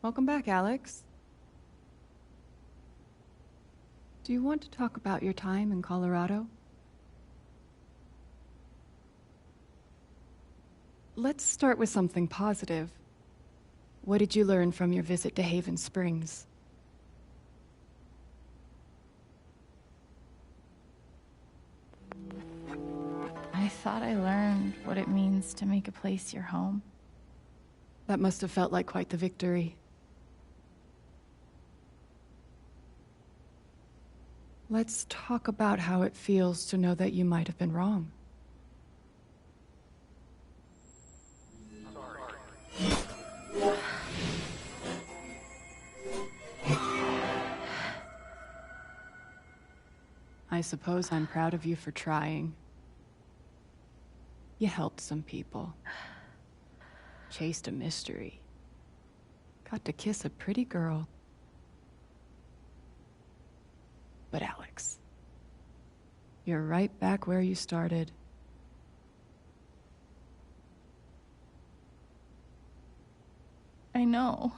Welcome back, Alex. Do you want to talk about your time in Colorado? Let's start with something positive. What did you learn from your visit to Haven Springs? I thought I learned what it means to make a place your home. That must have felt like quite the victory. Let's talk about how it feels to know that you might have been wrong. I suppose I'm proud of you for trying. You helped some people. Chased a mystery. Got to kiss a pretty girl. But Alex, you're right back where you started. I know.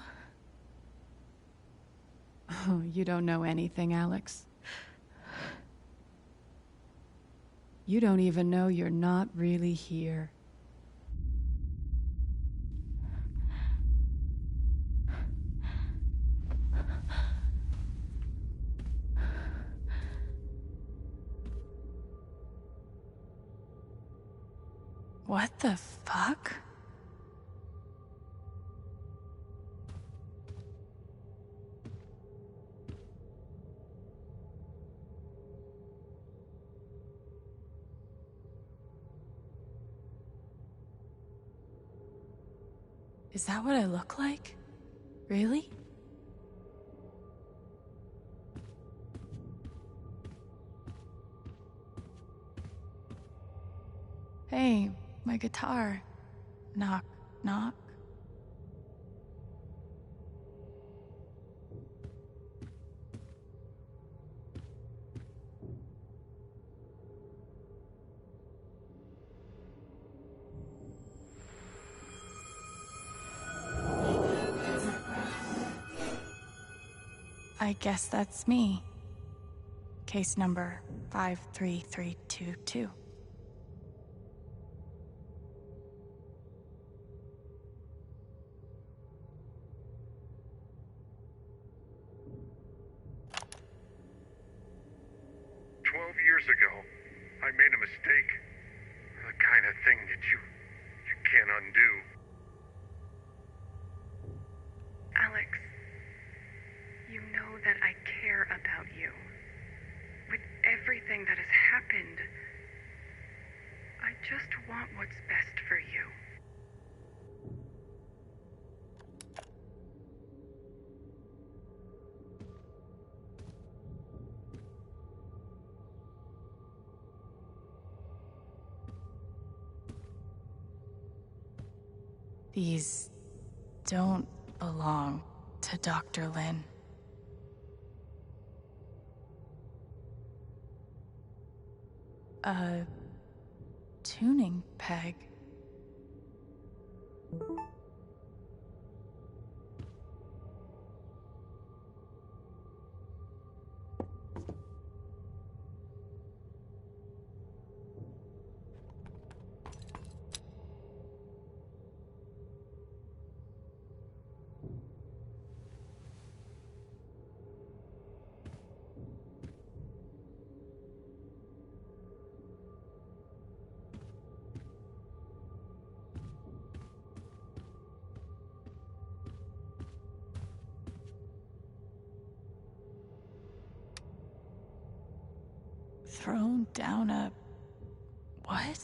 Oh, you don't know anything, Alex. You don't even know you're not really here. What the fuck? Is that what I look like? Really? Hey, my guitar. Knock, knock. I guess that's me. Case number 53322. Years ago, I made a mistake. The kind of thing that you can't undo. Alex, you know that I care about you. With everything that has happened, I just want what's best for you. These don't belong to Dr. Lin. A tuning peg. Thrown down a... what?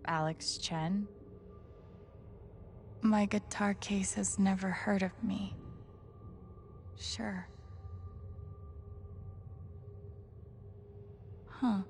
Alex Chen? My guitar case has never heard of me. Sure. Huh.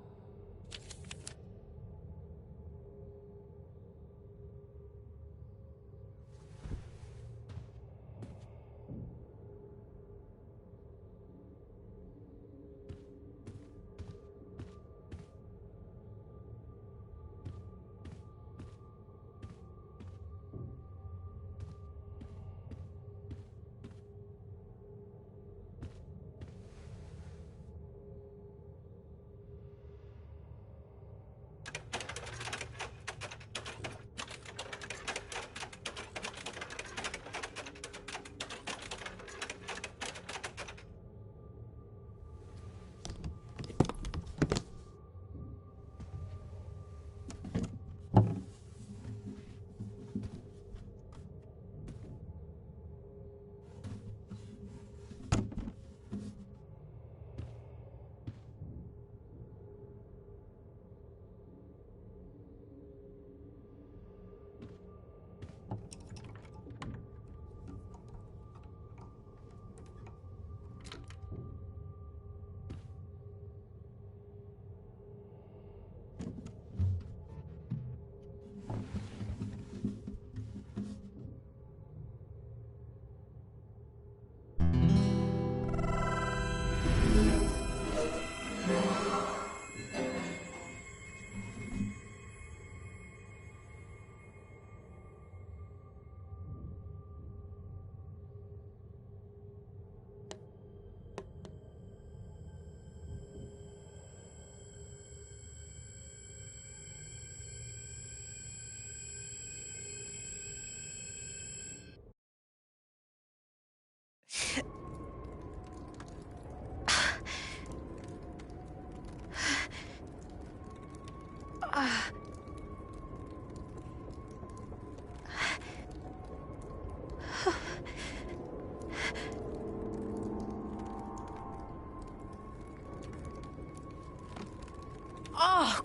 Oh!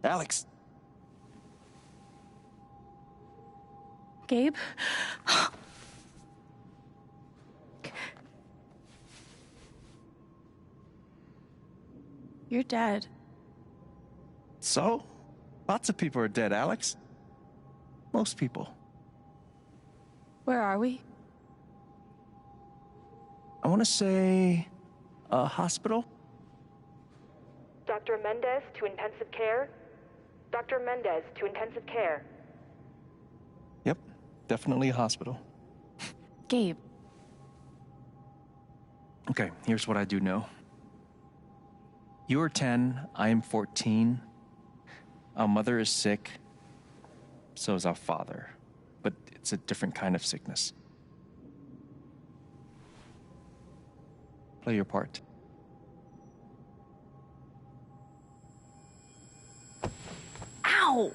Alex! Gabe? You're dead. So? Lots of people are dead, Alex. Most people. Where are we? I want to say... a hospital? Dr. Mendez to intensive care? Dr. Mendez to intensive care. Yep, definitely a hospital. Gabe. Okay, here's what I do know. You are 10, I am 14. Our mother is sick. So is our father. But it's a different kind of sickness. Play your part. Ow!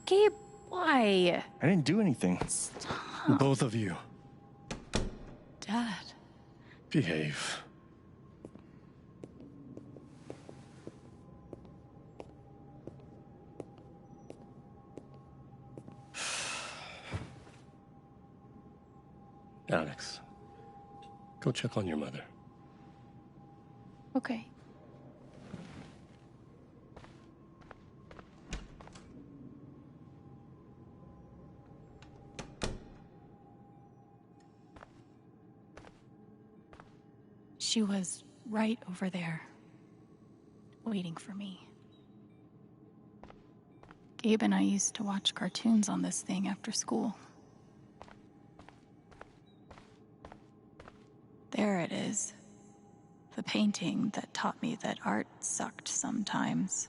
Gabe, why? I didn't do anything. Stop. Both of you, Dad. behave. Alex, go check on your mother. Okay. She was right over there, waiting for me. Gabe and I used to watch cartoons on this thing after school. There it is. The painting that taught me that art sucked sometimes.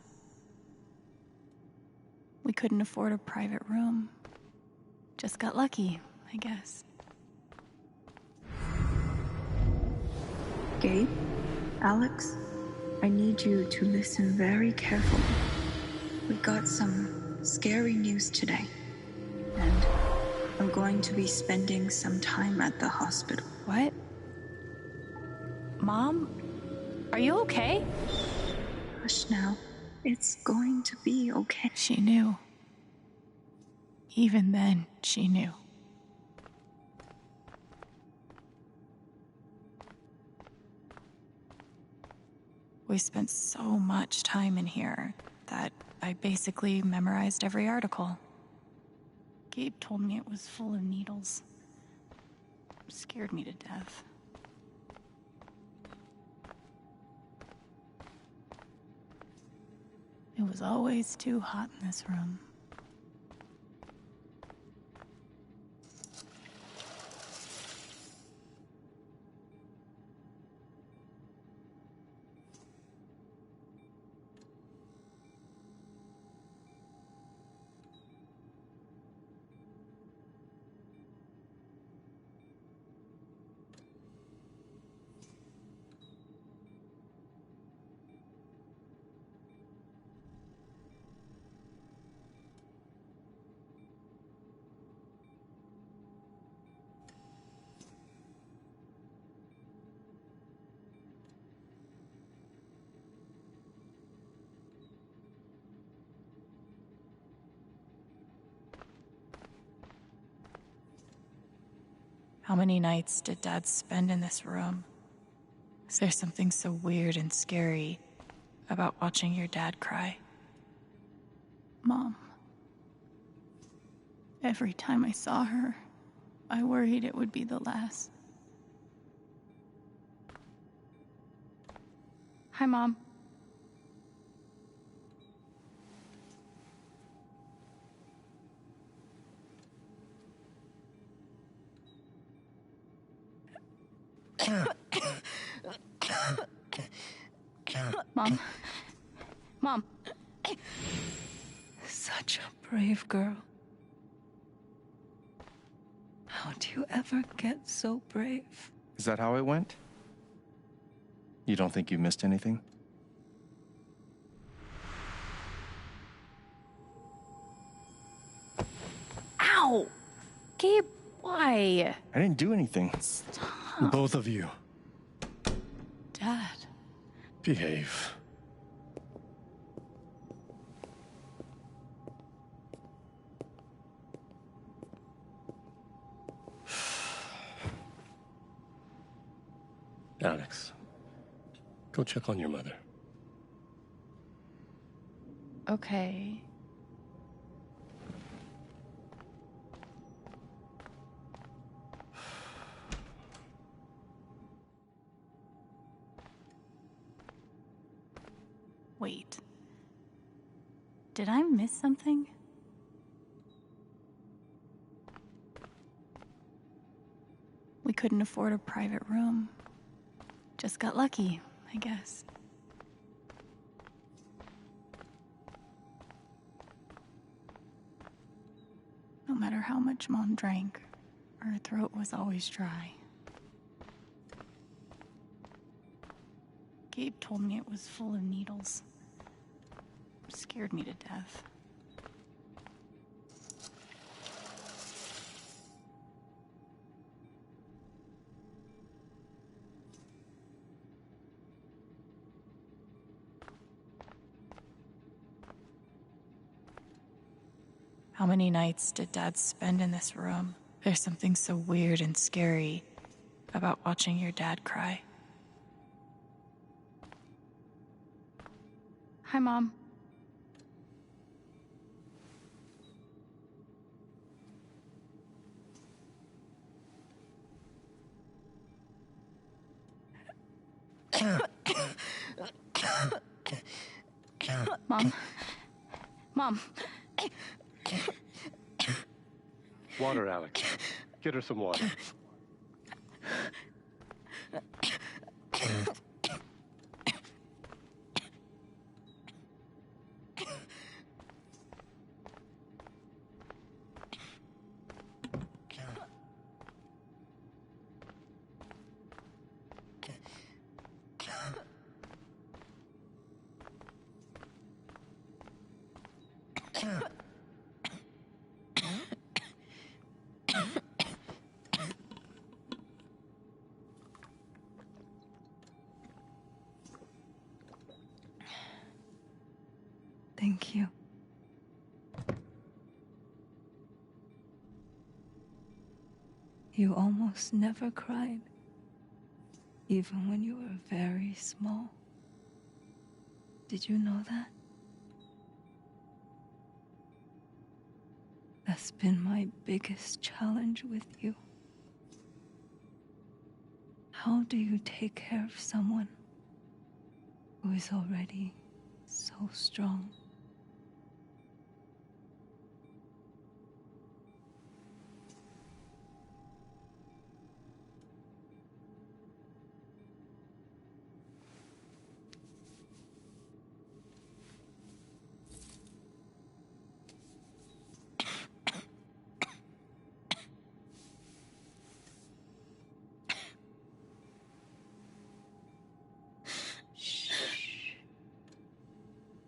We couldn't afford a private room. Just got lucky, I guess. Gabe, Alex, I need you to listen very carefully. We got some scary news today, and I'm going to be spending some time at the hospital. What? Mom? Are you okay? Hush now. It's going to be okay. She knew. Even then, she knew. We spent so much time in here that I basically memorized every article. Gabe told me it was full of needles. Scared me to death. It was always too hot in this room. How many nights did Dad spend in this room? Is there something so weird and scary about watching your dad cry? Mom. Every time I saw her, I worried it would be the last. Hi, Mom. Mom. Mom. Such a brave girl. How do you ever get so brave? Is that how it went? You don't think you missed anything? Ow! Gabe, why? I didn't do anything. Stop. Both of you, Dad. behave. Alex, go check on your mother. Okay. Wait. Did I miss something? We couldn't afford a private room. Just got lucky, I guess. No matter how much Mom drank, her throat was always dry. Gabe told me it was full of needles. Scared me to death. How many nights did Dad spend in this room? There's something so weird and scary about watching your dad cry. Hi, Mom. Mom? Mom? Water, Alex. Get her some water. Thank you. You almost never cried, even when you were very small. Did you know that? That's been my biggest challenge with you. How do you take care of someone who is already so strong?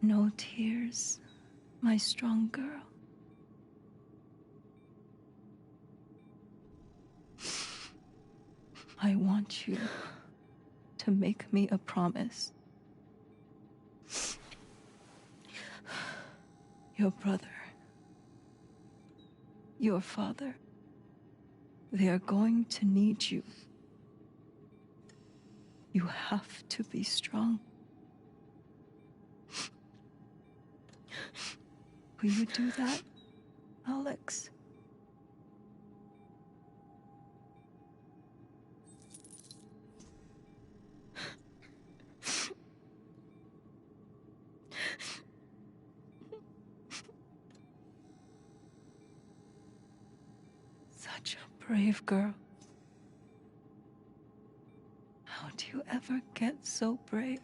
No tears, my strong girl. I want you to make me a promise. Your brother, your father, they are going to need you. You have to be strong. Will you do that, Alex? Such a brave girl. How do you ever get so brave?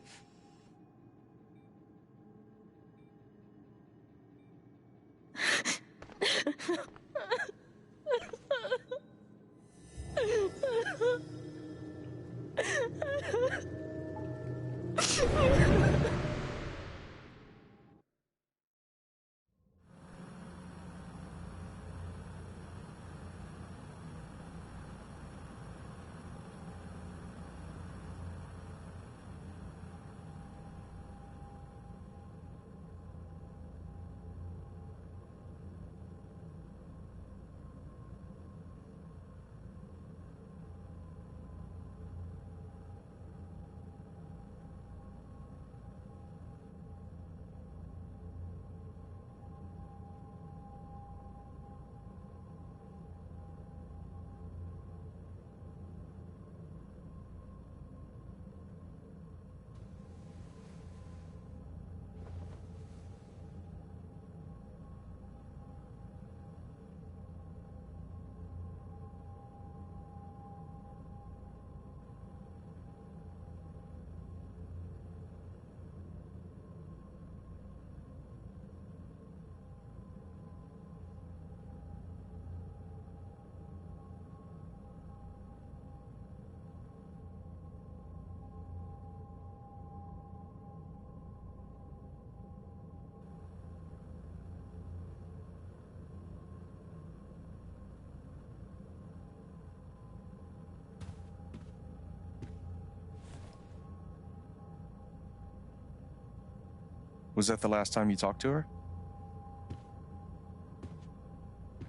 Was that the last time you talked to her?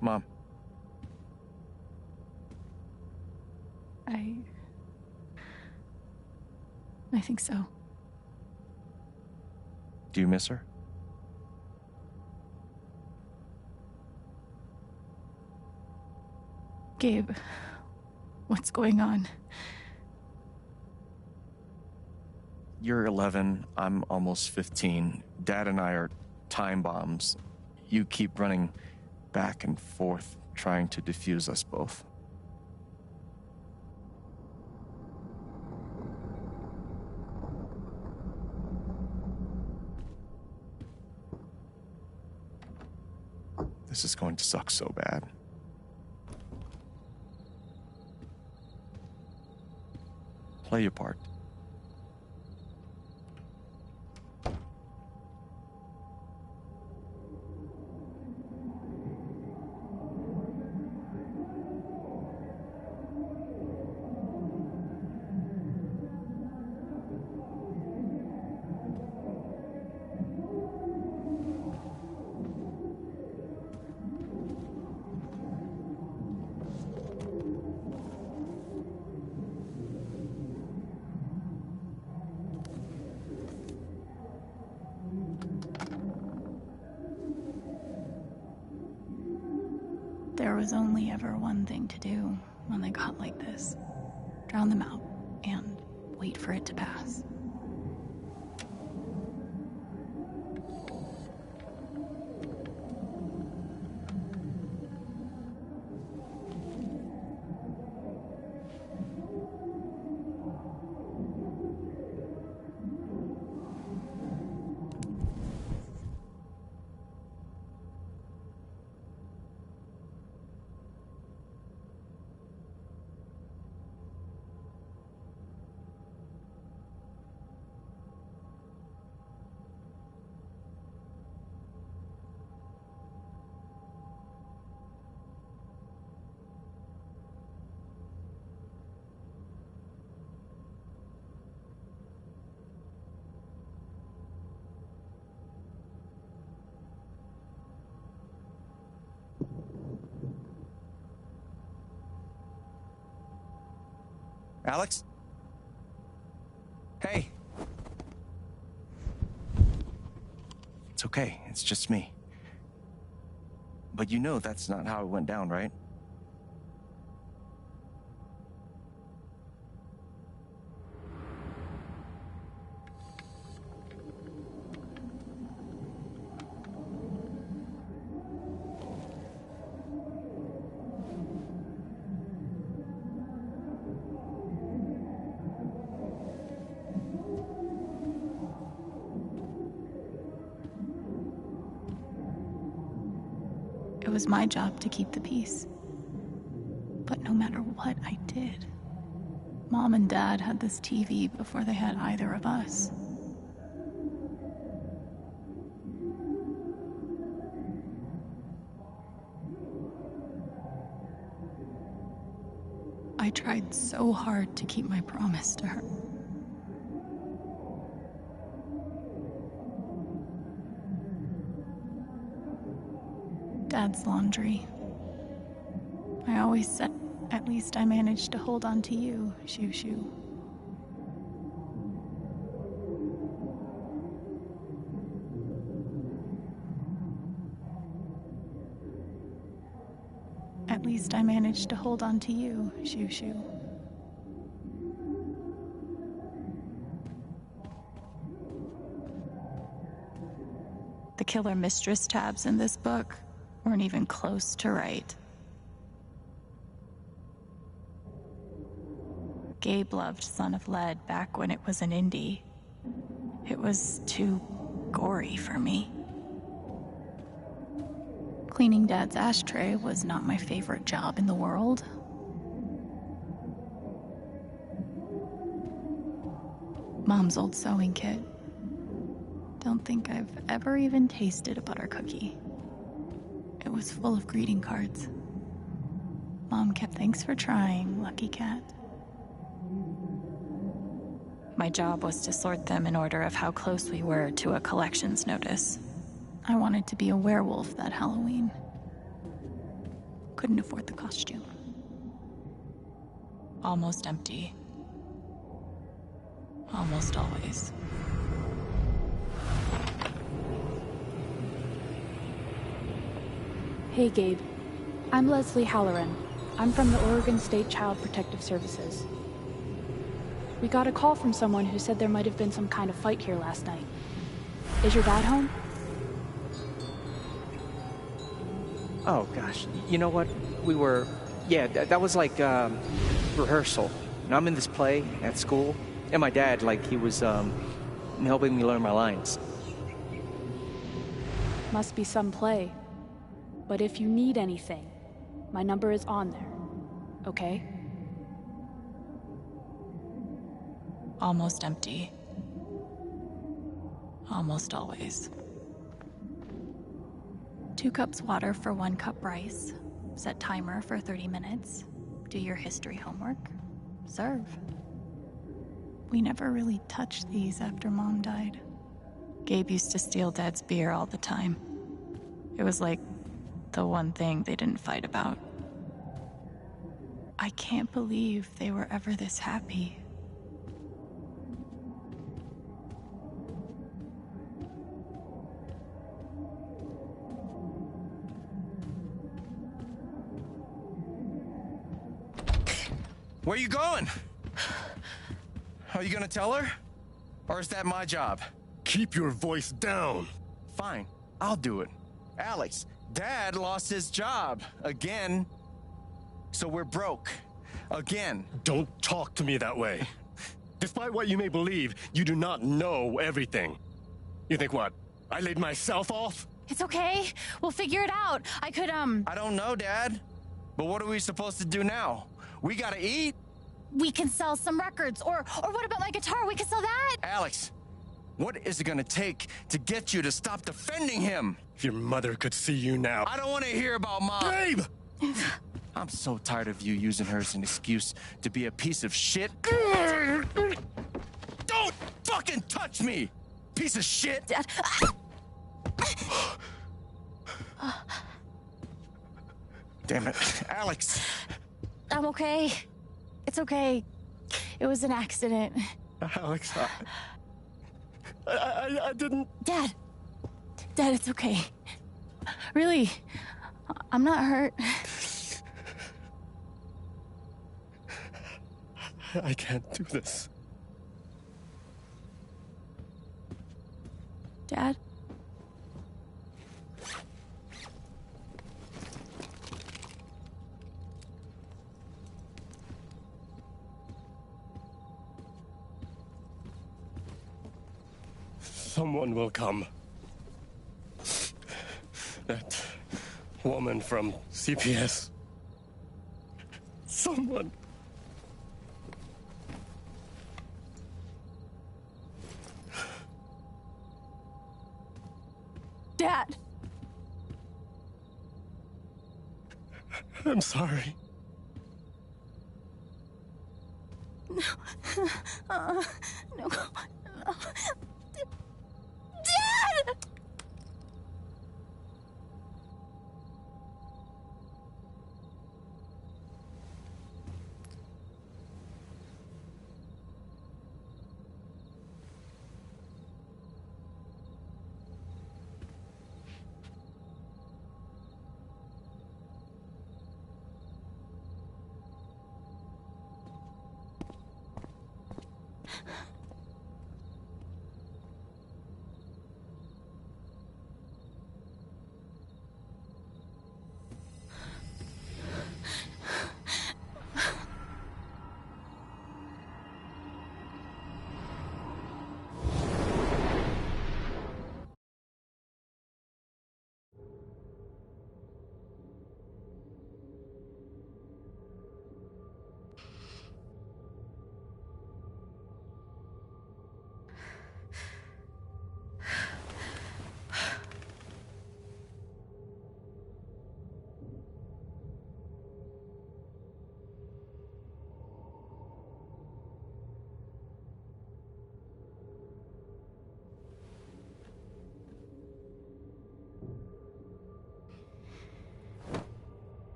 Mom. I think so. Do you miss her? Gabe, what's going on? You're 11, I'm almost 15. Dad and I are time bombs. You keep running back and forth, trying to defuse us both. This is going to suck so bad. Play your part. There was only ever one thing to do when they got like this. Drown them out and wait for it to pass. Alex? Hey. It's okay, it's just me. But you know that's not how it went down, right? It was my job to keep the peace. But no matter what I did, Mom and Dad had this TV before they had either of us. I tried so hard to keep my promise to her. Dad's laundry. I always said, at least I managed to hold on to you, Shoo Shoo. At least I managed to hold on to you, Shoo Shoo. The killer mistress tabs in this book weren't even close to right. Gabe loved Son of Lead back when it was an indie. It was too gory for me. Cleaning Dad's ashtray was not my favorite job in the world. Mom's old sewing kit. Don't think I've ever even tasted a butter cookie. It was full of greeting cards. Mom kept "Thanks for trying, Lucky Cat." My job was to sort them in order of how close we were to a collections notice. I wanted to be a werewolf that Halloween. Couldn't afford the costume. Almost empty. Almost always. Hey, Gabe. I'm Leslie Halloran. I'm from the Oregon State Child Protective Services. We got a call from someone who said there might have been some kind of fight here last night. Is your dad home? Oh, gosh. You know what? We were... Yeah, that was like, rehearsal. And I'm in this play at school, and my dad, like, he was, helping me learn my lines. Must be some play. But if you need anything, my number is on there. Okay? Almost empty. Almost always. 2 cups water for 1 cup rice. Set timer for 30 minutes. Do your history homework. Serve. We never really touched these after Mom died. Gabe used to steal Dad's beer all the time. It was like the one thing they didn't fight about. I can't believe they were ever this happy. Where you going? Are you gonna tell her? Or is that my job? Keep your voice down. Fine, I'll do it. Alex, Dad lost his job again. So we're broke. Again. Don't talk to me that way. Despite what you may believe, you do not know everything. You think what? I laid myself off? It's okay. We'll figure it out. I don't know, Dad. But what are we supposed to do now? We gotta eat. We can sell some records. Or what about my guitar? We can sell that. Alex, what is it gonna take to get you to stop defending him? If your mother could see you now. I don't want to hear about Mom. Babe! I'm so tired of you using her as an excuse to be a piece of shit. Don't fucking touch me, piece of shit! Dad. Damn it, Alex. I'm okay. It's okay. It was an accident. Alex, I didn't... Dad, it's okay. Really, I'm not hurt. I can't do this. Dad? Someone will come. That woman from CPS. Someone. Dad. I'm sorry. No. No. Dad!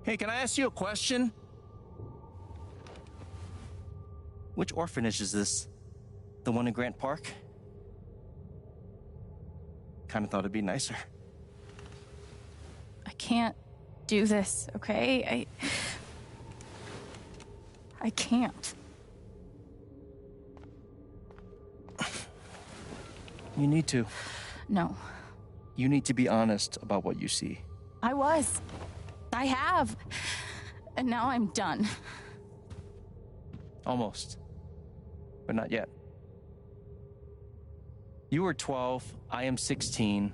Hey, can I ask you a question? Which orphanage is this? The one in Grant Park? Kinda thought it'd be nicer. I can't do this, okay? I can't. You need to. No. You need to be honest about what you see. I was. I have. And now I'm done. Almost. But not yet. You were 12, I am 16.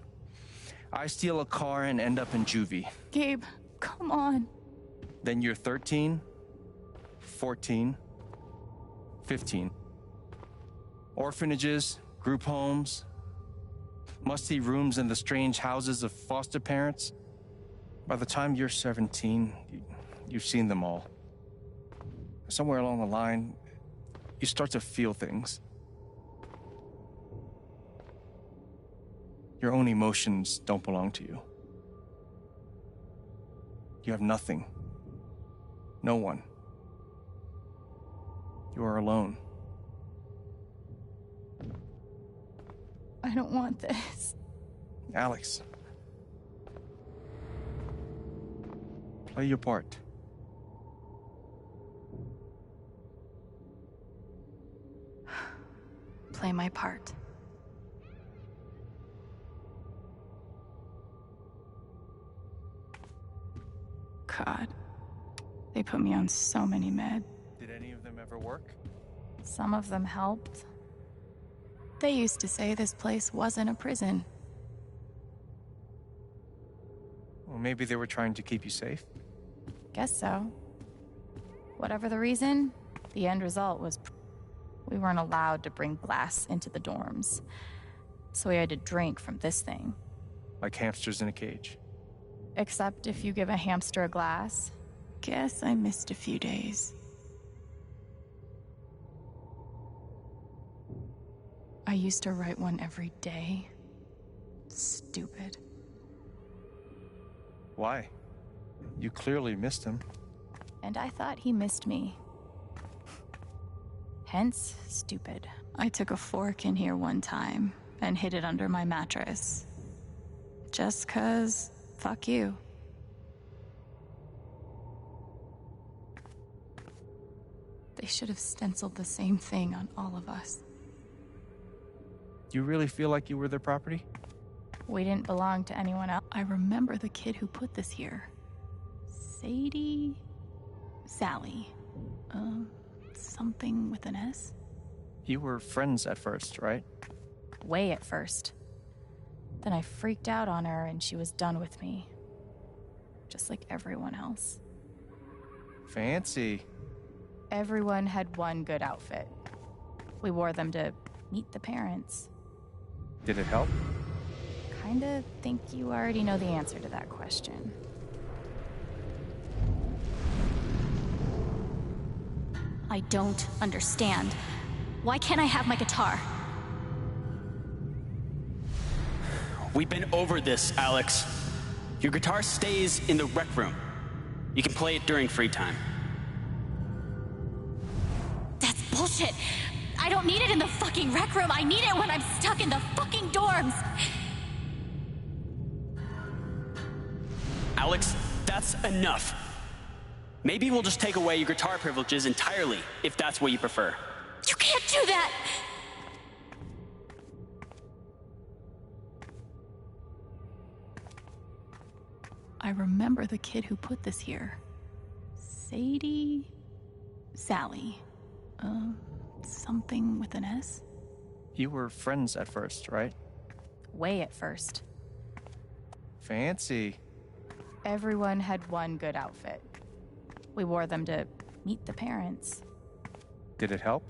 I steal a car and end up in juvie. Gabe, come on. Then you're 13, 14, 15. Orphanages, group homes, musty rooms in the strange houses of foster parents. By the time you're 17, you've seen them all. Somewhere along the line, you start to feel things. Your own emotions don't belong to you. You have nothing. No one. You are alone. I don't want this. Alex. Play your part. Play my part. God. They put me on so many meds. Did any of them ever work? Some of them helped. They used to say this place wasn't a prison. Well, maybe they were trying to keep you safe. Guess so. Whatever the reason, the end result was we weren't allowed to bring glass into the dorms. So we had to drink from this thing. Like hamsters in a cage. Except if you give a hamster a glass. Guess I missed a few days. I used to write one every day. Stupid. Why? You clearly missed him. And I thought he missed me. Hence, stupid. I took a fork in here one time and hid it under my mattress. Just 'cause, fuck you. They should have stenciled the same thing on all of us. You really feel like you were their property? We didn't belong to anyone else. I remember the kid who put this here. Sadie? Sally. Something with an S? You were friends at first, right? Way at first. Then I freaked out on her and she was done with me. Just like everyone else. Fancy. Everyone had one good outfit. We wore them to meet the parents. Did it help? Kinda think you already know the answer to that question. I don't understand. Why can't I have my guitar? We've been over this, Alex. Your guitar stays in the rec room. You can play it during free time. That's bullshit. I don't need it in the fucking rec room. I need it when I'm stuck in the fucking dorms. Alex, that's enough. Maybe we'll just take away your guitar privileges entirely, if that's what you prefer. You can't do that! I remember the kid who put this here. Sadie? Sally. Something with an S? You were friends at first, right? Way at first. Fancy. Everyone had one good outfit. We wore them to meet the parents. Did it help?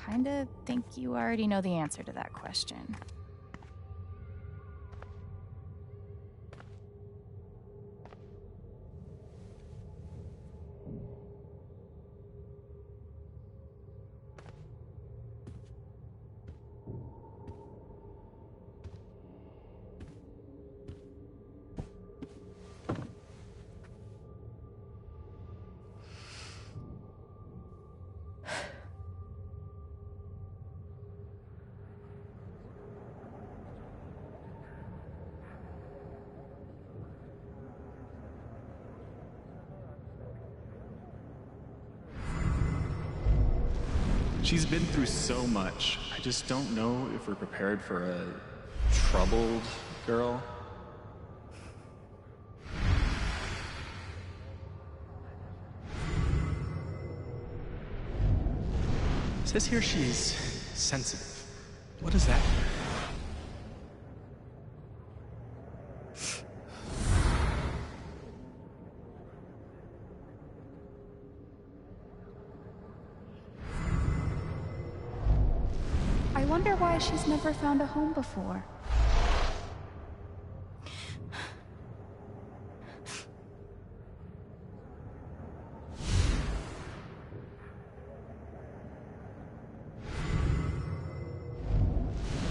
Kinda think you already know the answer to that question. She's been through so much. I just don't know if we're prepared for a troubled girl. It says here she's sensitive. What does that mean? I wonder why she's never found a home before.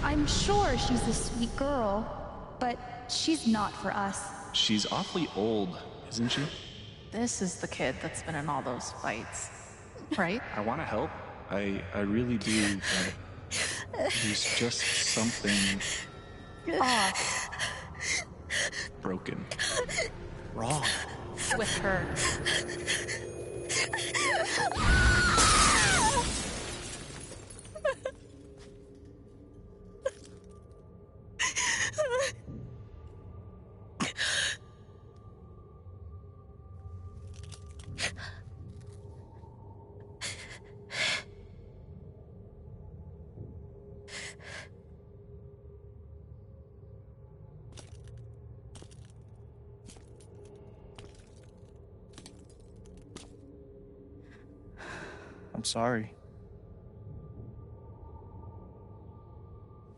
I'm sure she's a sweet girl, but she's not for us. She's awfully old, isn't she? This is the kid that's been in all those fights, right? I want to help. I really do, but there's just something Off. broken. Wrong. With her. I'm sorry.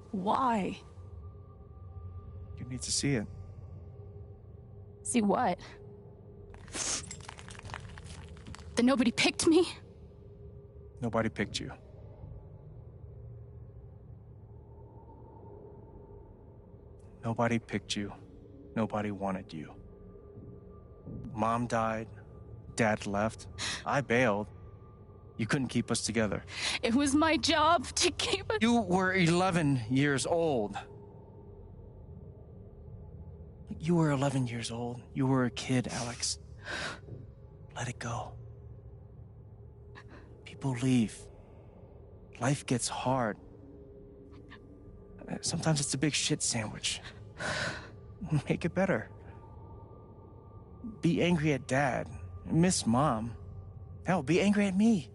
Why? You need to see it. See what? That nobody picked me? Nobody picked you. Nobody picked you. Nobody wanted you. Mom died. Dad left. I bailed. You couldn't keep us together. It was my job to keep us. You were 11 years old. You were 11 years old. You were a kid, Alex. Let it go. People leave. Life gets hard. Sometimes it's a big shit sandwich. Make it better. Be angry at Dad. Miss Mom. Hell, be angry at me.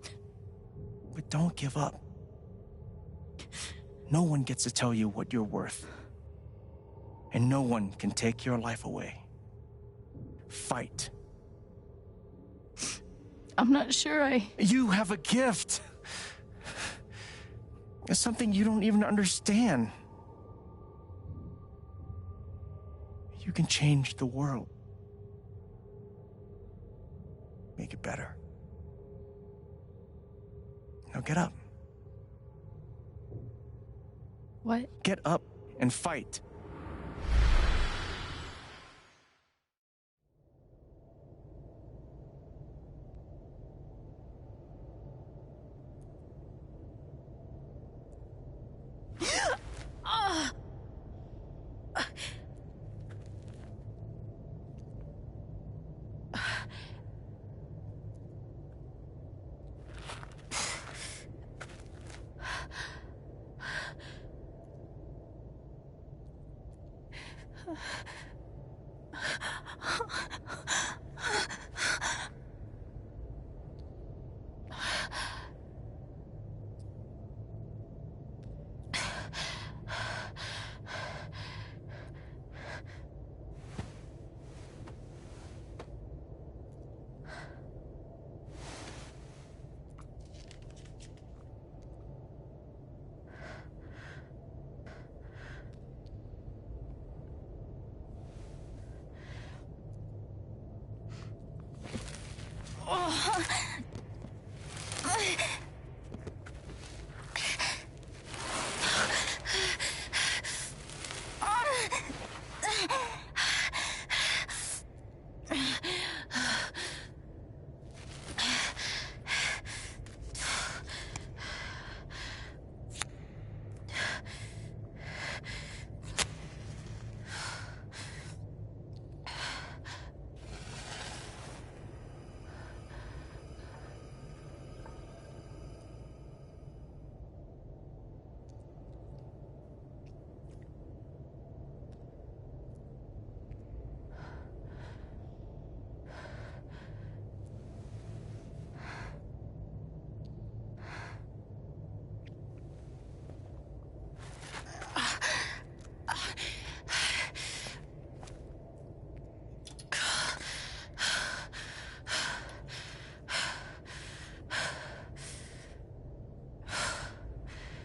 But don't give up. No one gets to tell you what you're worth. And no one can take your life away. Fight. I'm not sure You have a gift. It's something you don't even understand. You can change the world. Make it better. Now get up. What? Get up and fight.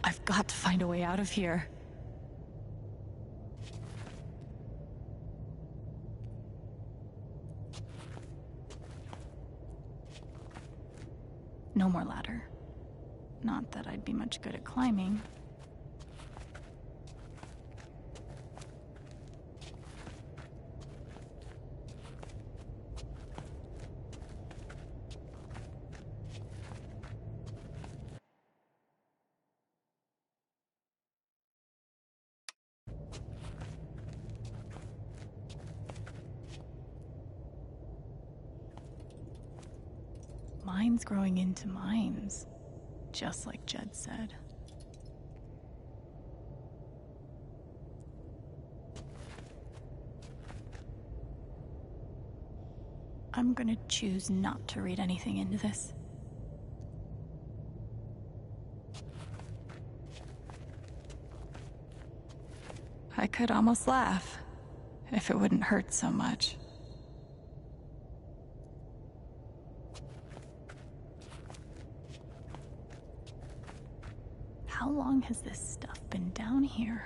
I've got to find a way out of here. No more ladder. Not that I'd be much good at climbing. Mines growing into mines, just like Jed said. I'm gonna choose not to read anything into this. I could almost laugh, if it wouldn't hurt so much. How long has this stuff been down here?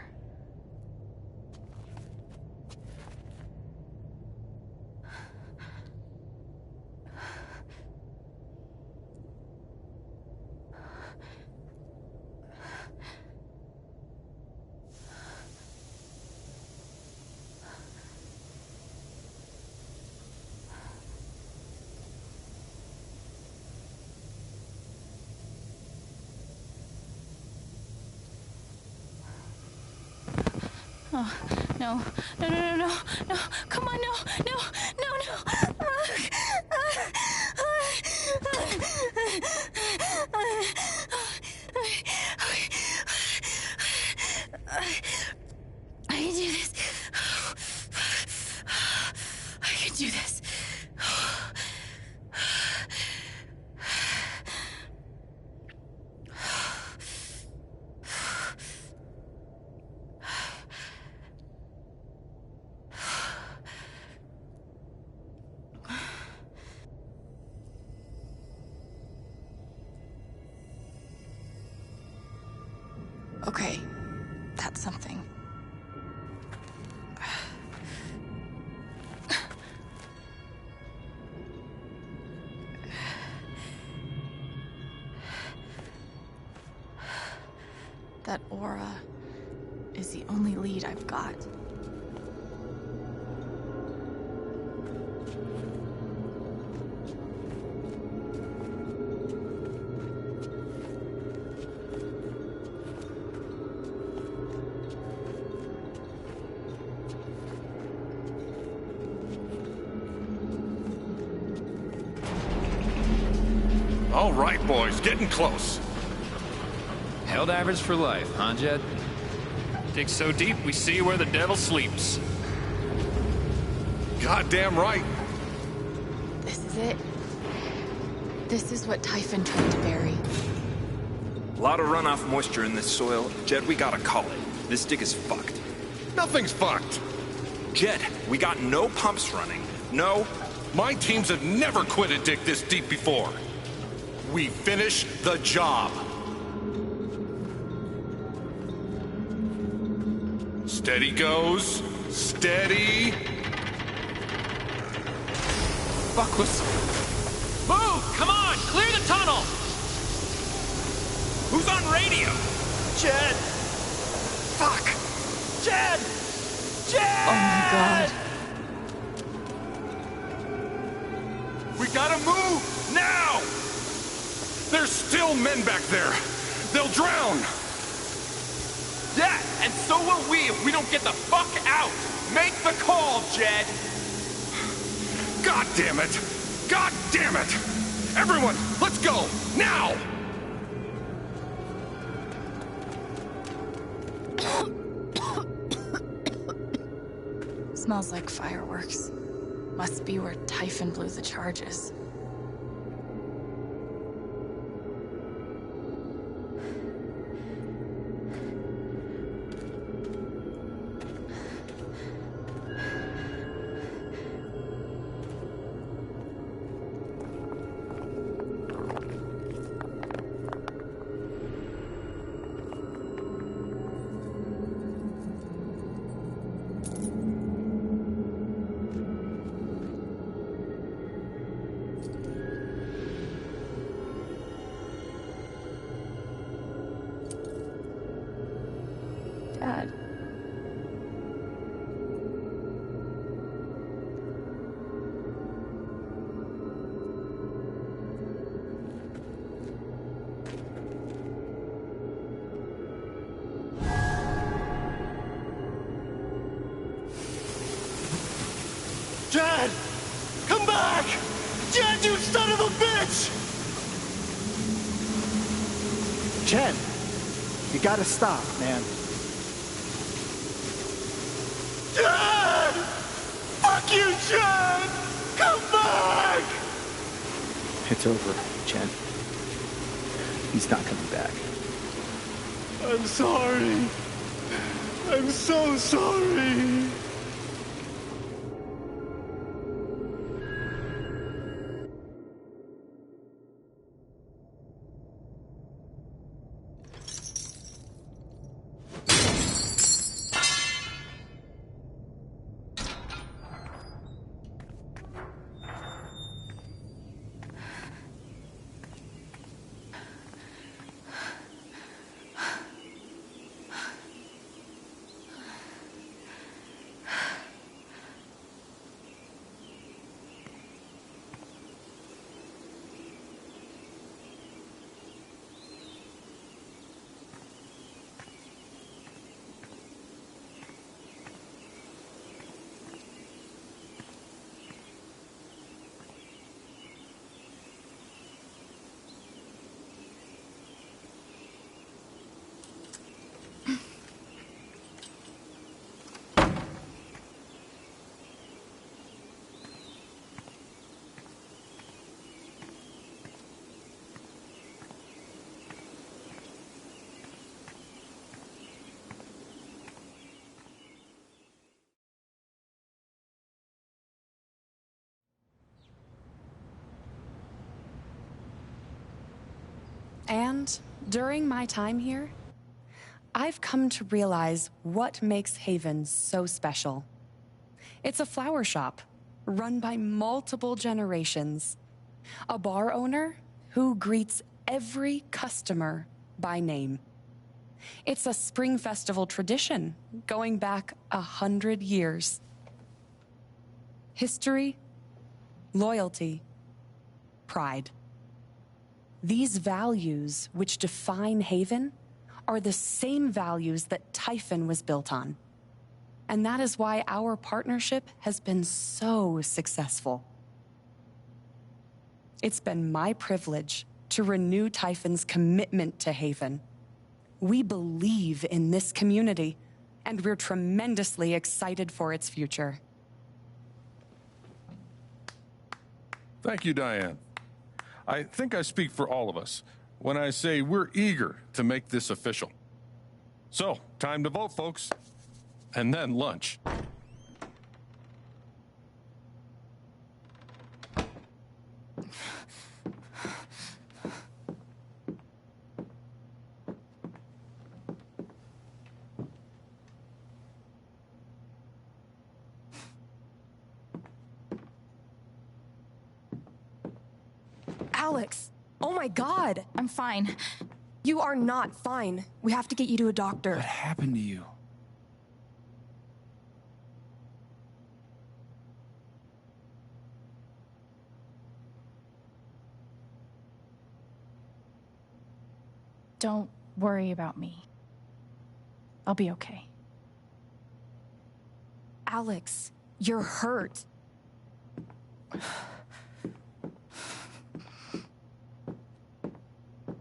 Oh, no, no, no, no, no, no, come on, no, no, no, no. I can do this. I can do this. Okay, that's something. That aura is the only lead I've got. All right, boys, getting close. Helldivers for life, huh, Jed? Dig so deep, we see where the devil sleeps. Goddamn right. This is it. This is what Typhon tried to bury. A lot of runoff moisture in this soil. Jed, we gotta call it. This dig is fucked. Nothing's fucked. Jed, we got no pumps running. No. My teams have never quit a dig this deep before. We finish the job. Steady goes. Steady. Fuck was... Move! Come on! Clear the tunnel! Who's on radio? Jed! Fuck! Jed! Jed! Oh my god. We gotta move! Now! There's still men back there. They'll drown. Yeah, and so will we if we don't get the fuck out! Make the call, Jed! God damn it! God damn it! Everyone, let's go! Now! Smells like fireworks. Must be where Typhon blew the charges. Dad. Jed! Come back! Jed, you son of a bitch! Chen, you gotta stop, man. Jed! Fuck you, Jed! Come back! It's over, Chen. He's not coming back. I'm sorry. I'm so sorry. And during my time here, I've come to realize what makes Haven so special. It's a flower shop run by multiple generations. A bar owner who greets every customer by name. It's a spring festival tradition going back 100 years. History, loyalty, pride. These values which define Haven are the same values that Typhon was built on. And that is why our partnership has been so successful. It's been my privilege to renew Typhon's commitment to Haven. We believe in this community, and we're tremendously excited for its future. Thank you, Diane. I think I speak for all of us when I say we're eager to make this official. So, time to vote, folks. And then lunch. Alex! Oh my god! I'm fine. You are not fine. We have to get you to a doctor. What happened to you? Don't worry about me. I'll be okay. Alex, you're hurt.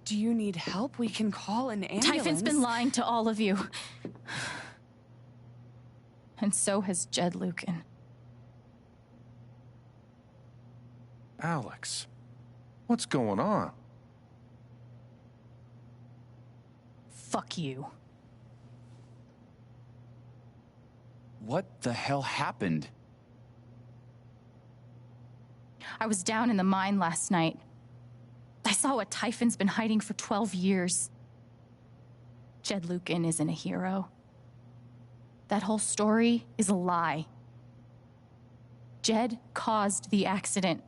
Do you need help? We can call an ambulance. Typhon's been lying to all of you. And so has Jed Lucan. Alex, what's going on? Fuck you. What the hell happened? I was down in the mine last night. I saw what Typhon's been hiding for 12 years. Jed Lucan isn't a hero. That whole story is a lie. Jed caused the accident.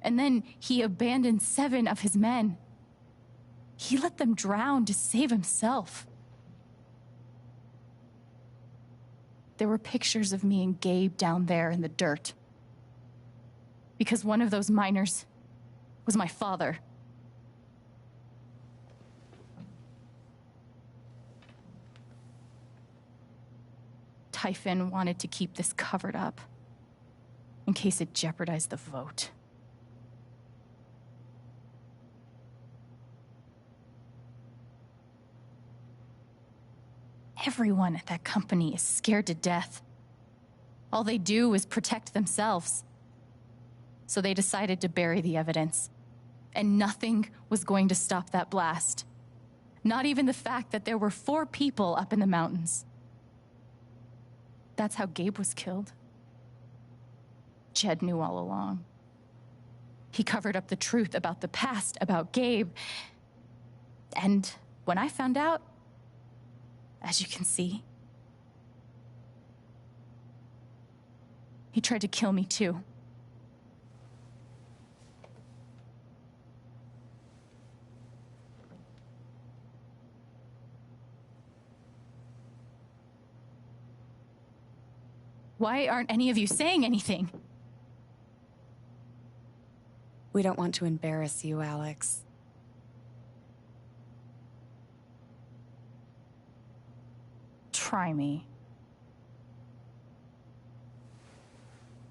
And then he abandoned 7 of his men. He let them drown to save himself. there were pictures of me and Gabe down there in the dirt. Because one of those miners was my father. Typhon wanted to keep this covered up in case it jeopardized the vote. Everyone at that company is scared to death. All they do is protect themselves. So they decided to bury the evidence. And nothing was going to stop that blast. Not even the fact that there were 4 people up in the mountains. That's how Gabe was killed. Jed knew all along. He covered up the truth about the past, about Gabe. And when I found out, as you can see, he tried to kill me too. Why aren't any of you saying anything? We don't want to embarrass you, Alex. Try me.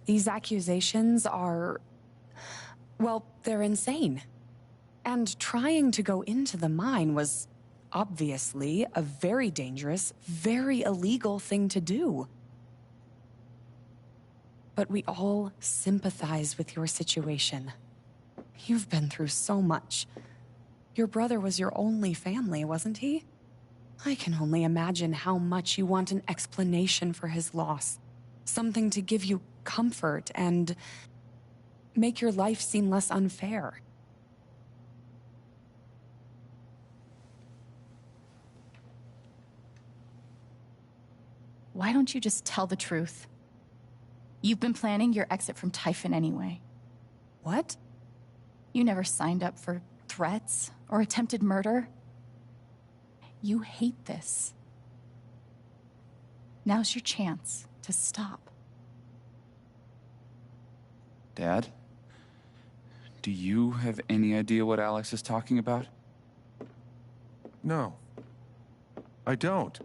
These accusations are... well, they're insane. And trying to go into the mine was obviously a very dangerous, very illegal thing to do. But we all sympathize with your situation. You've been through so much. Your brother was your only family, wasn't he? I can only imagine how much you want an explanation for his loss. Something to give you comfort and make your life seem less unfair. Why don't you just tell the truth? You've been planning your exit from Typhon anyway. What? You never signed up for threats or attempted murder. You hate this. Now's your chance to stop. Dad? Do you have any idea what Alex is talking about? No. I don't.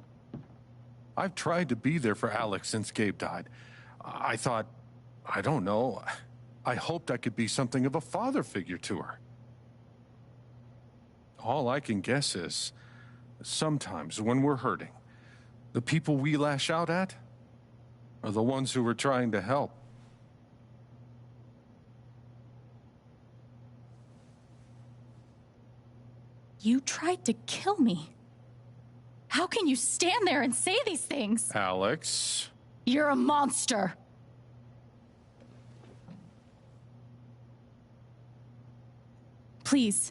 I've tried to be there for Alex since Gabe died. I thought, I don't know, I hoped I could be something of a father figure to her. All I can guess is, sometimes when we're hurting, the people we lash out at are the ones who we're trying to help. You tried to kill me. How can you stand there and say these things? Alex... You're a monster. Please.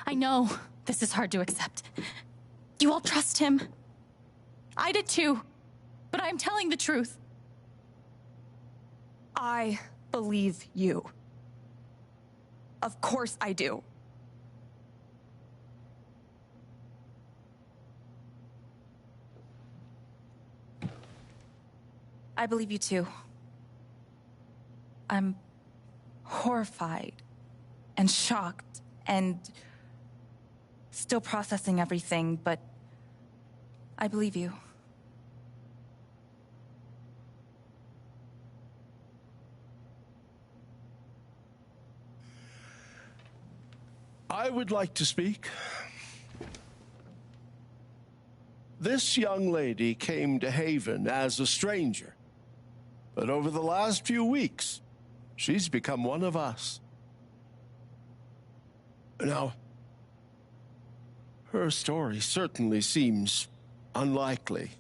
I know this is hard to accept. You all trust him. I did too. But I'm telling the truth. I believe you. Of course I do. I believe you too. I'm horrified and shocked and still processing everything, but I believe you. I would like to speak. This young lady came to Haven as a stranger. But over the last few weeks, she's become one of us. Now, her story certainly seems unlikely,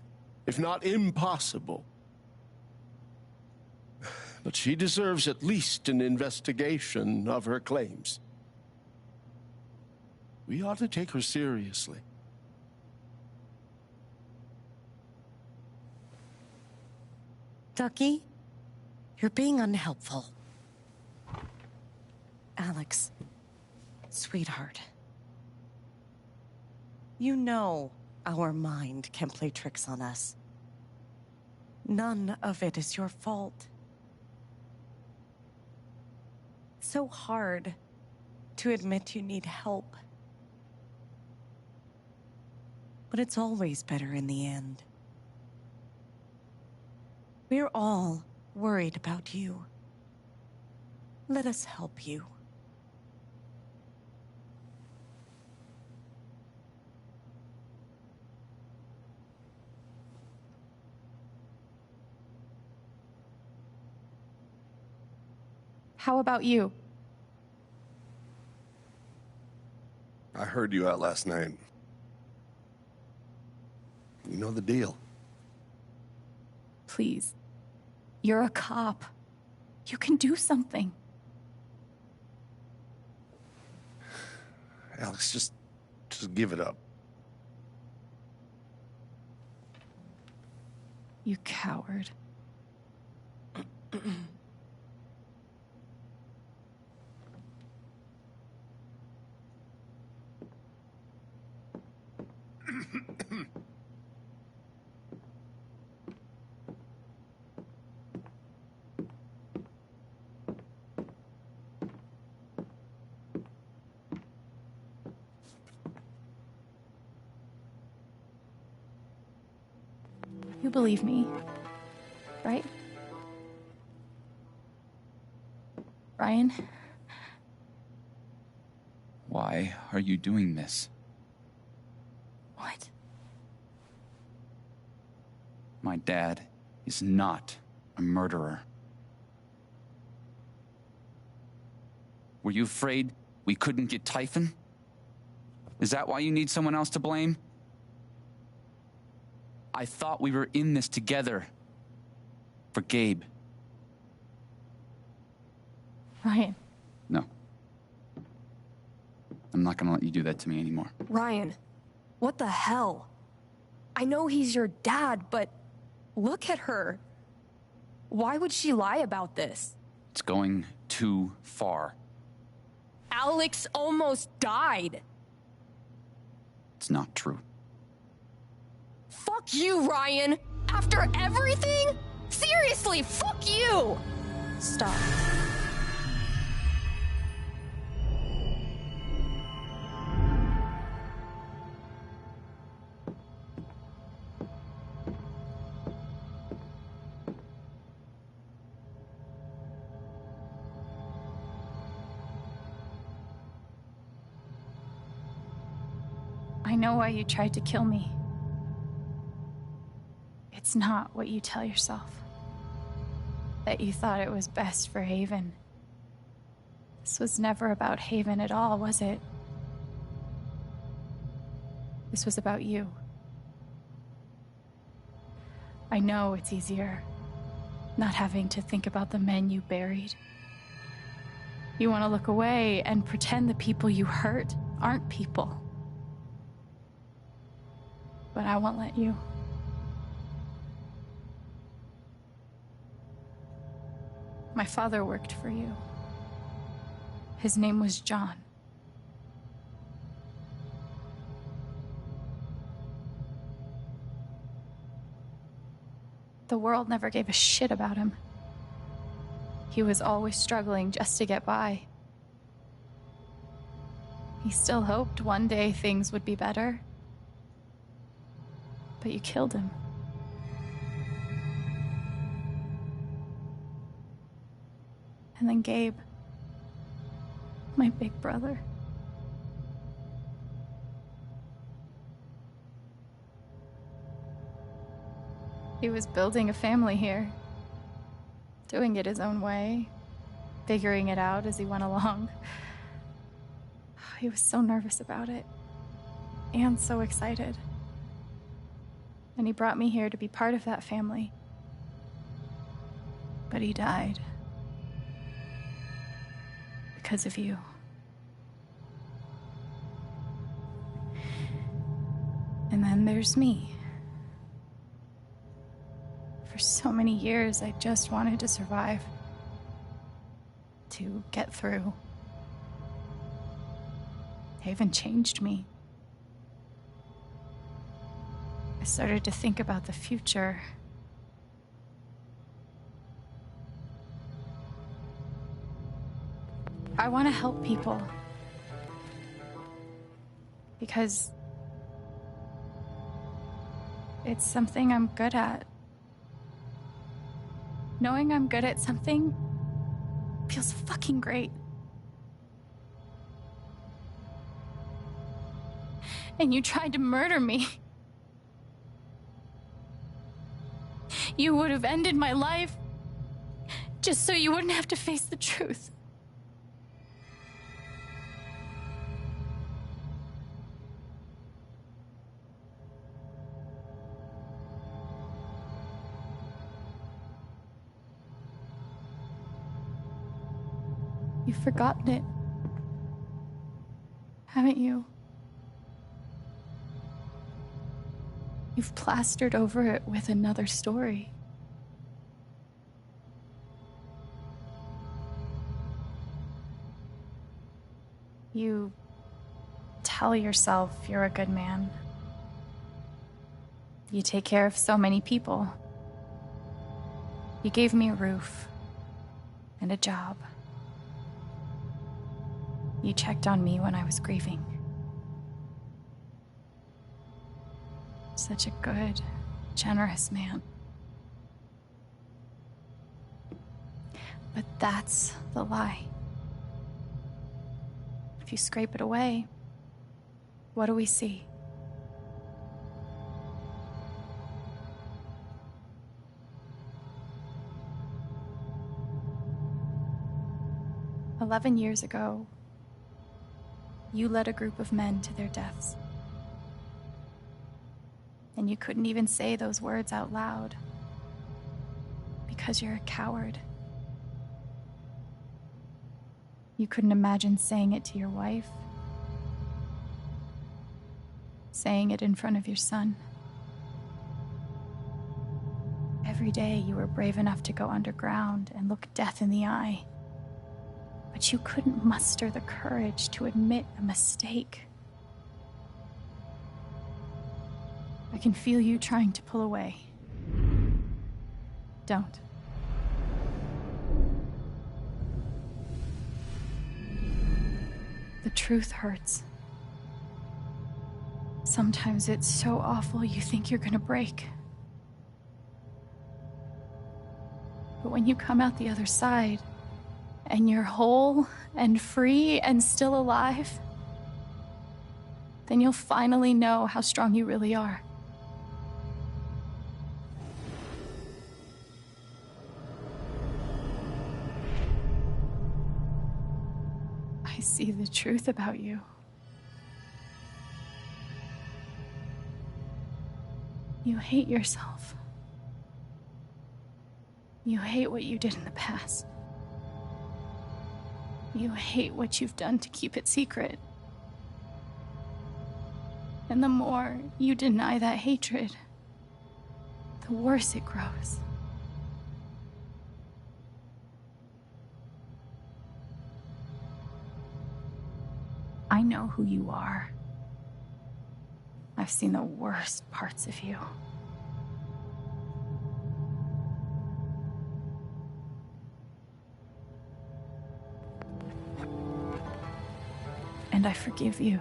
if not impossible. But she deserves at least an investigation of her claims. We ought to take her seriously. Ducky, you're being unhelpful. Alex, sweetheart. You know our mind can play tricks on us. None of it is your fault. It's so hard to admit you need help. But it's always better in the end. We're all worried about you. Let us help you. How about you? I heard you out last night. You know the deal. Please. You're a cop. You can do something. Alex, just give it up. You coward. You believe me, right? Ryan? Why are you doing this? What? My dad is not a murderer. Were you afraid we couldn't get Typhon? Is that why you need someone else to blame? I thought we were in this together. For Gabe. Ryan. No. I'm not gonna let you do that to me anymore. Ryan, what the hell? I know he's your dad, but look at her. Why would she lie about this? It's going too far. Alex almost died. It's not true. Fuck you, Ryan! After everything? Seriously, fuck you! Stop. I know why you tried to kill me. It's not what you tell yourself. That you thought it was best for Haven. This was never about Haven at all, was it? This was about you. I know it's easier, not having to think about the men you buried. You want to look away and pretend the people you hurt aren't people. But I won't let you. My father worked for you. His name was John. The world never gave a shit about him. He was always struggling just to get by. He still hoped one day things would be better. But you killed him. And then Gabe, my big brother. He was building a family here, doing it his own way, figuring it out as he went along. He was so nervous about it, and so excited. And he brought me here to be part of that family. But he died. Because of you. And then there's me. For so many years, I just wanted to survive. To get through. Haven changed me. started to think about the future. I want to help people. Because it's something I'm good at. Knowing I'm good at something feels fucking great. And you tried to murder me. You would have ended my life just so you wouldn't have to face the truth. You've forgotten it, haven't you? You've plastered over it with another story. You tell yourself you're a good man. You take care of so many people. You gave me a roof and a job. You checked on me when I was grieving. Such a good, generous man. But that's the lie. If you scrape it away, what do we see? "11 years ago, you led a group of men to their deaths. And you couldn't even say those words out loud because you're a coward. You couldn't imagine saying it to your wife, saying it in front of your son. Every day you were brave enough to go underground and look death in the eye. But you couldn't muster the courage to admit a mistake. I can feel you trying to pull away. Don't. The truth hurts. Sometimes it's so awful you think you're gonna break. But when you come out the other side, and you're whole and free and still alive, then you'll finally know how strong you really are. I see the truth about you. You hate yourself. You hate what you did in the past. You hate what you've done to keep it secret. And the more you deny that hatred, the worse it grows. I know who you are. I've seen the worst parts of you. And I forgive you.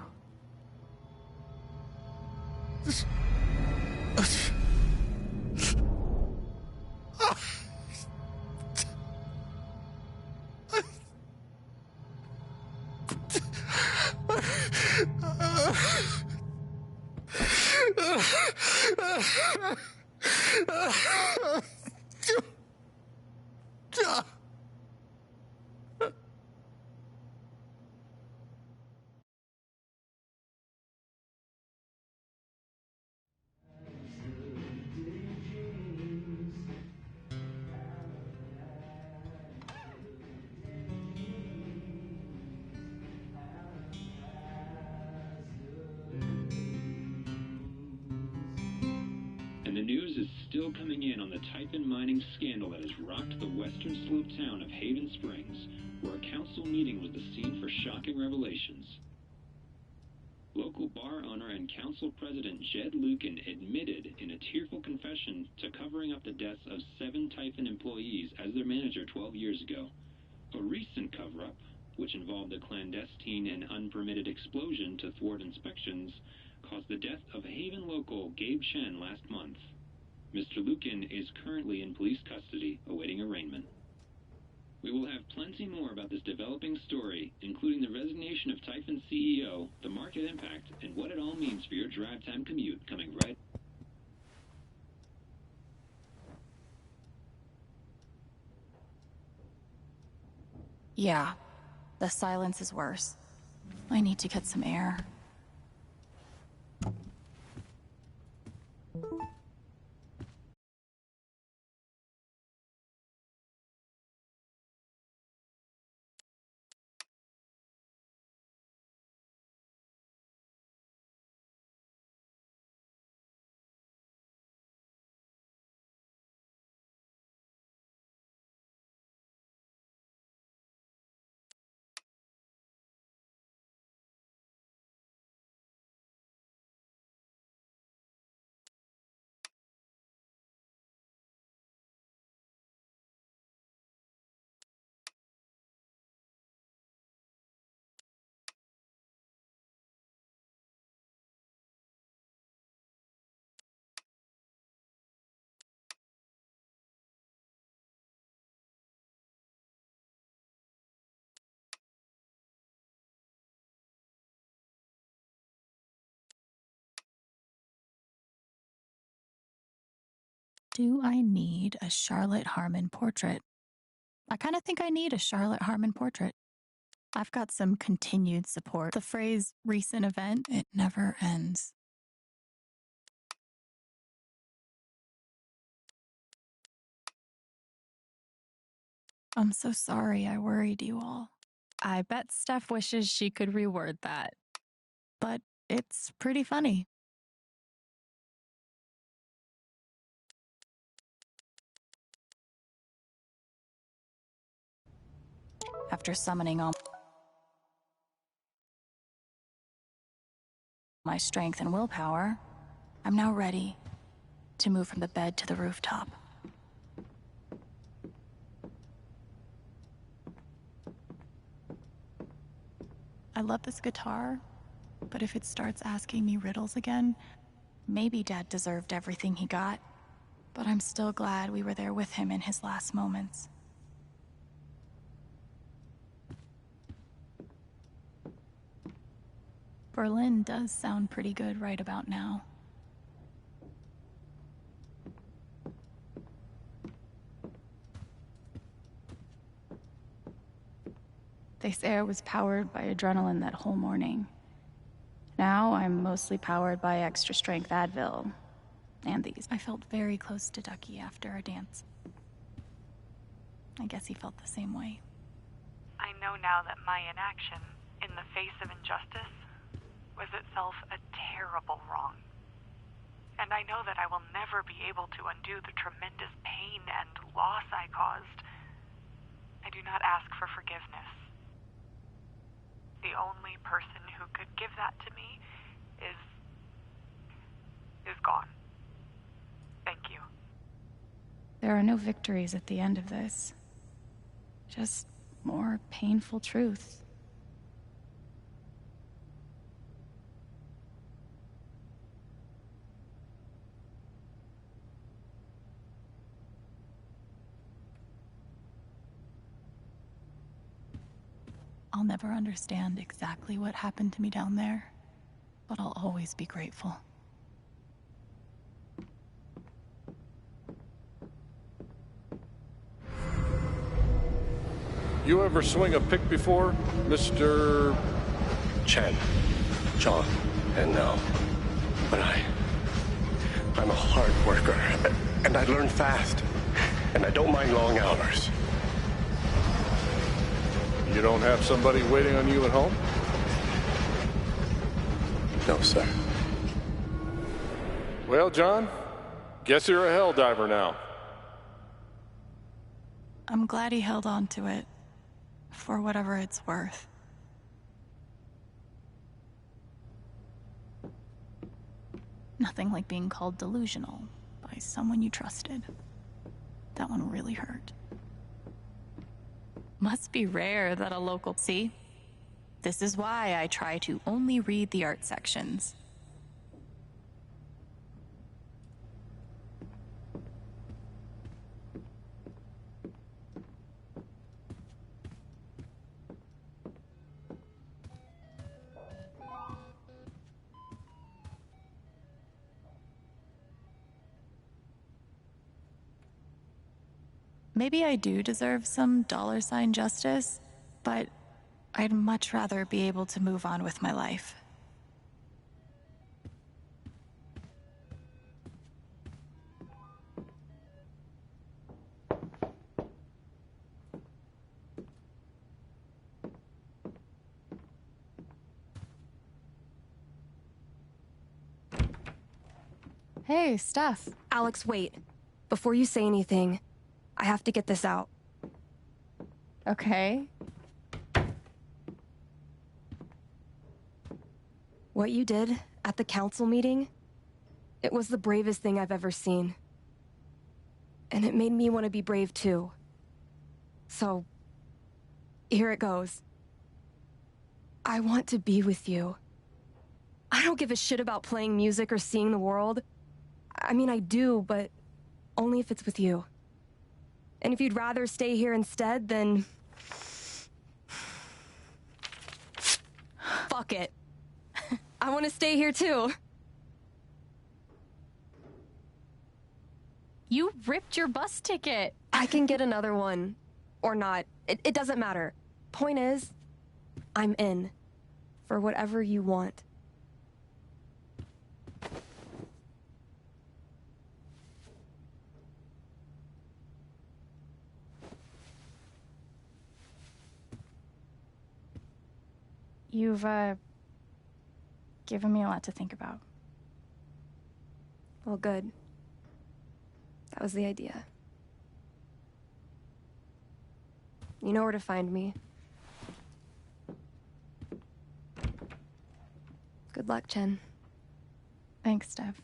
And the news is still coming in on the Typhon mining scandal that has rocked the western slope town of Haven Springs, where a council meeting was the scene for shocking revelations. Local local bar owner and council president Jed Lucan admitted in a tearful confession to covering up the deaths of 7 Typhon employees as their manager 12 years ago. A recent cover-up, which involved a clandestine and unpermitted explosion to thwart inspections, caused the death of Haven local Gabe Chen last month. Mr. Lucan is currently in police custody, awaiting arraignment. We will have plenty more about this developing story, including the resignation of Typhon CEO, the market impact, and what it all means for your drive time commute, coming right. Yeah, the silence is worse. I need to get some air. Do I need a Charlotte Harmon portrait? I kind of think I need a Charlotte Harmon portrait. I've got some continued support. The phrase recent event, it never ends. I'm so sorry I worried you all. I bet Steph wishes she could reword that. But it's pretty funny. After summoning all my strength and willpower, I'm now ready to move from the bed to the rooftop. I love this guitar, but if it starts asking me riddles again, maybe Dad deserved everything he got. But I'm still glad we were there with him in his last moments. Berlin does sound pretty good right about now. This air was powered by adrenaline that whole morning. Now I'm mostly powered by extra strength Advil and these. I felt very close to Ducky after our dance. I guess he felt the same way. I know now that my inaction, in the face of injustice, was itself a terrible wrong. And I know that I will never be able to undo the tremendous pain and loss I caused. I do not ask for forgiveness. The only person who could give that to me is gone. Thank you. There are no victories at the end of this. Just more painful truth. I'll never understand exactly what happened to me down there, but I'll always be grateful. You ever swing a pick before, Mr. Chen, John, and now. But I'm a hard worker, and I learn fast, and I don't mind long hours. You don't have somebody waiting on you at home? No, sir. Well, John, guess you're a hell diver now. I'm glad he held on to it, for whatever it's worth. Nothing like being called delusional by someone you trusted. That one really hurt. Must be rare that a local... See? This is why I try to only read the art sections. Maybe I do deserve some dollar-sign justice, but I'd much rather be able to move on with my life. Hey, Steph. Alex, wait. Before you say anything, I have to get this out. Okay. What you did at the council meeting, it was the bravest thing I've ever seen. And it made me want to be brave too. So, here it goes. I want to be with you. I don't give a shit about playing music or seeing the world. I mean, I do, but only if it's with you. And if you'd rather stay here instead, then... fuck it. I want to stay here too. You ripped your bus ticket. I can get another one. Or not. It doesn't matter. Point is, I'm in. For whatever you want. You've, given me a lot to think about. Well, good. That was the idea. You know where to find me. Good luck, Chen. Thanks, Steph.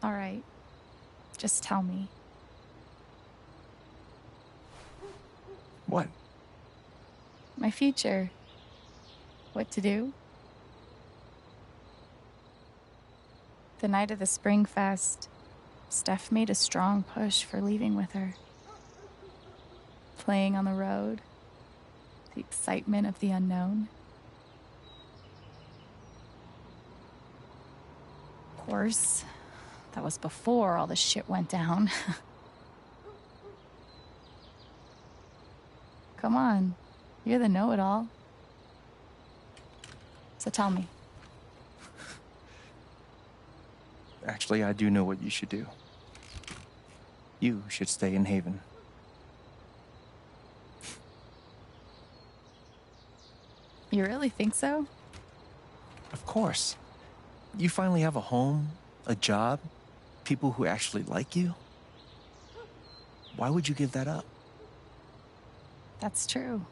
All right. Just tell me. What? My future. What to do? The night of the Spring Fest, Steph made a strong push for leaving with her. Playing on the road. The excitement of the unknown. Of course, that was before all the shit went down. Come on, you're the know-it-all. So tell me. Actually, I do know what you should do. You should stay in Haven. You really think so? Of course. You finally have a home, a job, people who actually like you. Why would you give that up? That's true.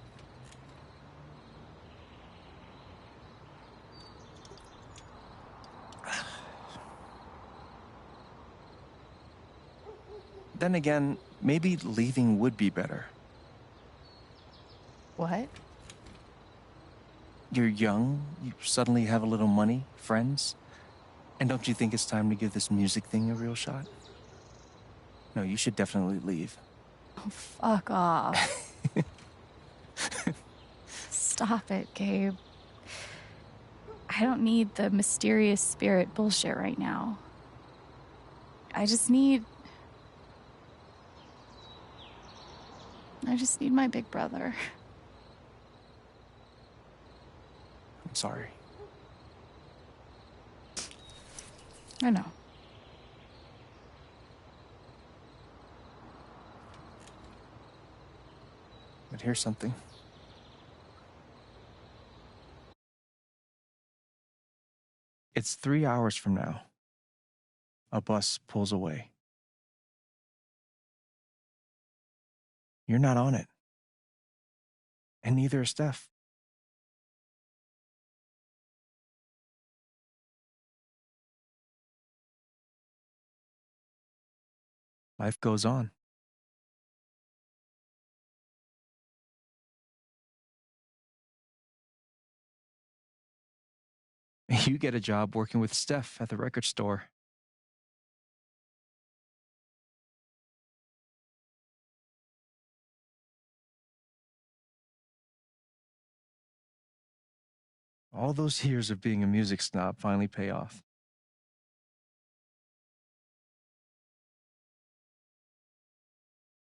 Then again, maybe leaving would be better. What? You're young, you suddenly have a little money, friends. And don't you think it's time to give this music thing a real shot? No, you should definitely leave. Oh, fuck off. Stop it, Gabe. I don't need the mysterious spirit bullshit right now. I just need my big brother. I'm sorry. I know. hear something. It's 3 hours from now. A bus pulls away. You're not on it. And neither is Steph. Life goes on. You get a job working with Steph at the record store. All those years of being a music snob finally pay off.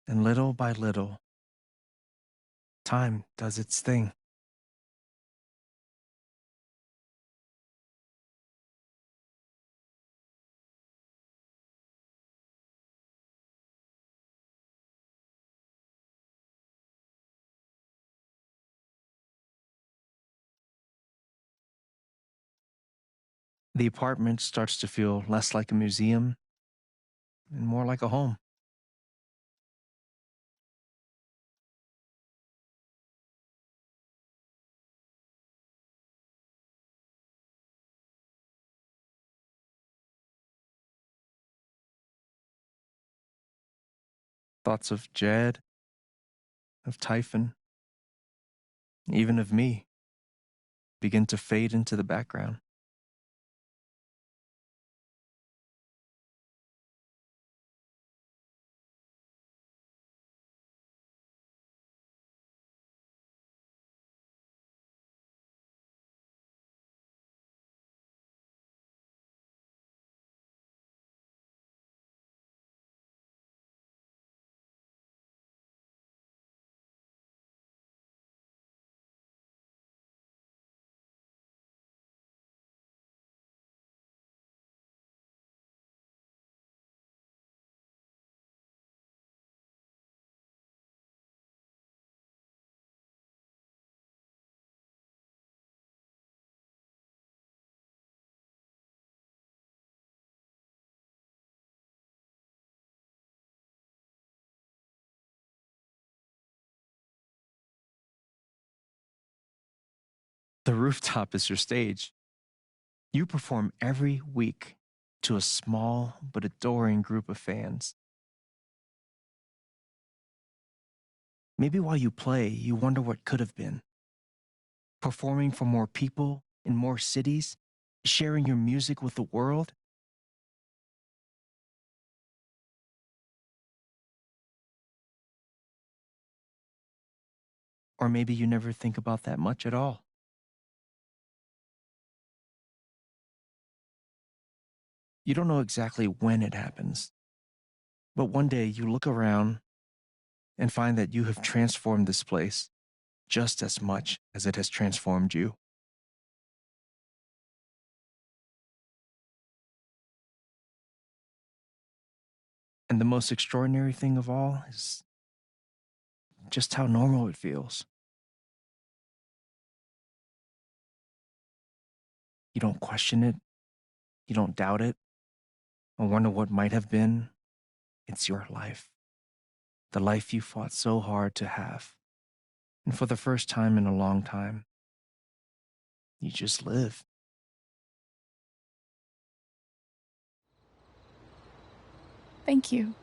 And little by little, time does its thing. The apartment starts to feel less like a museum and more like a home. Thoughts of Jed, of Typhon, even of me, begin to fade into the background. The rooftop is your stage. You perform every week to a small but adoring group of fans. Maybe while you play, you wonder what could have been. Performing for more people in more cities, sharing your music with the world. Or maybe you never think about that much at all. You don't know exactly when it happens, but one day you look around and find that you have transformed this place just as much as it has transformed you. And the most extraordinary thing of all is just how normal it feels. You don't question it. You don't doubt it. Or wonder what might have been. It's your life. The life you fought so hard to have. And for the first time in a long time, you just live. Thank you.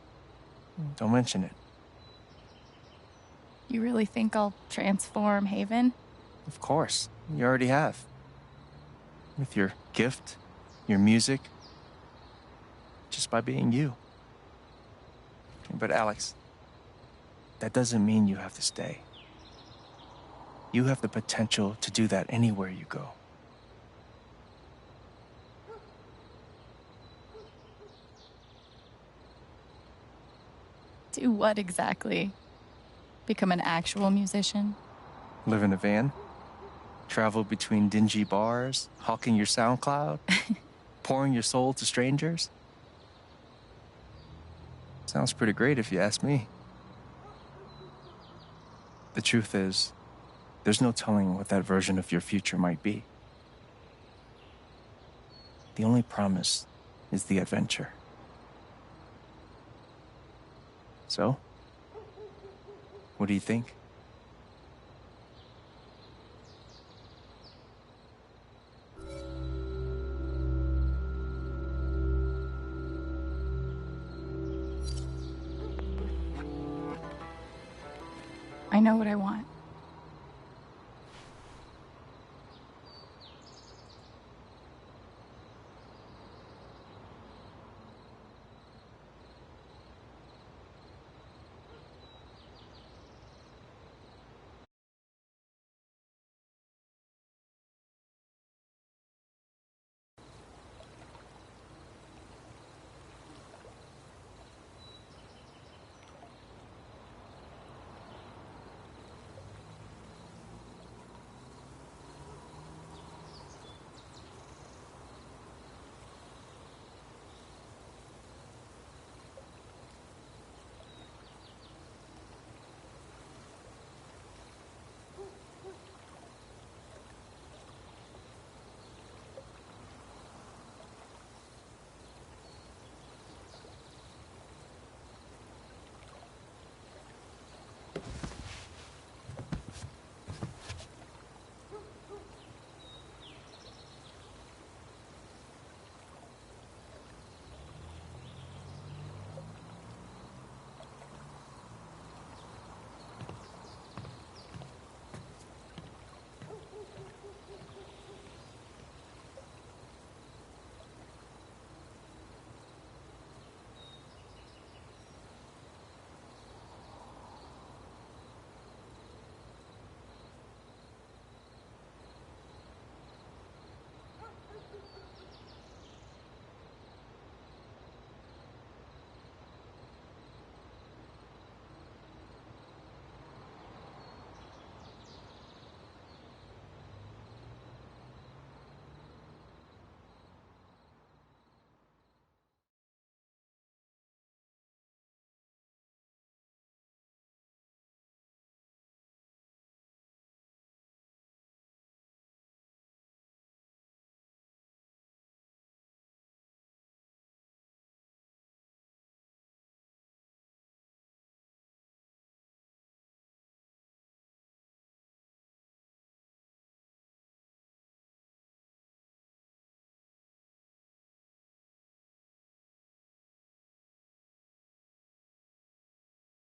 Don't mention it. You really think I'll transform Haven? Of course. You already have. With your gift, your music, just by being you. But Alex, that doesn't mean you have to stay. You have the potential to do that anywhere you go. Do what exactly? Become an actual musician? Live in a van? Travel between dingy bars, hawking your SoundCloud? Pouring your soul to strangers? Sounds pretty great if you ask me. The truth is, there's no telling what that version of your future might be. The only promise is the adventure. So, what do you think? I know what I want.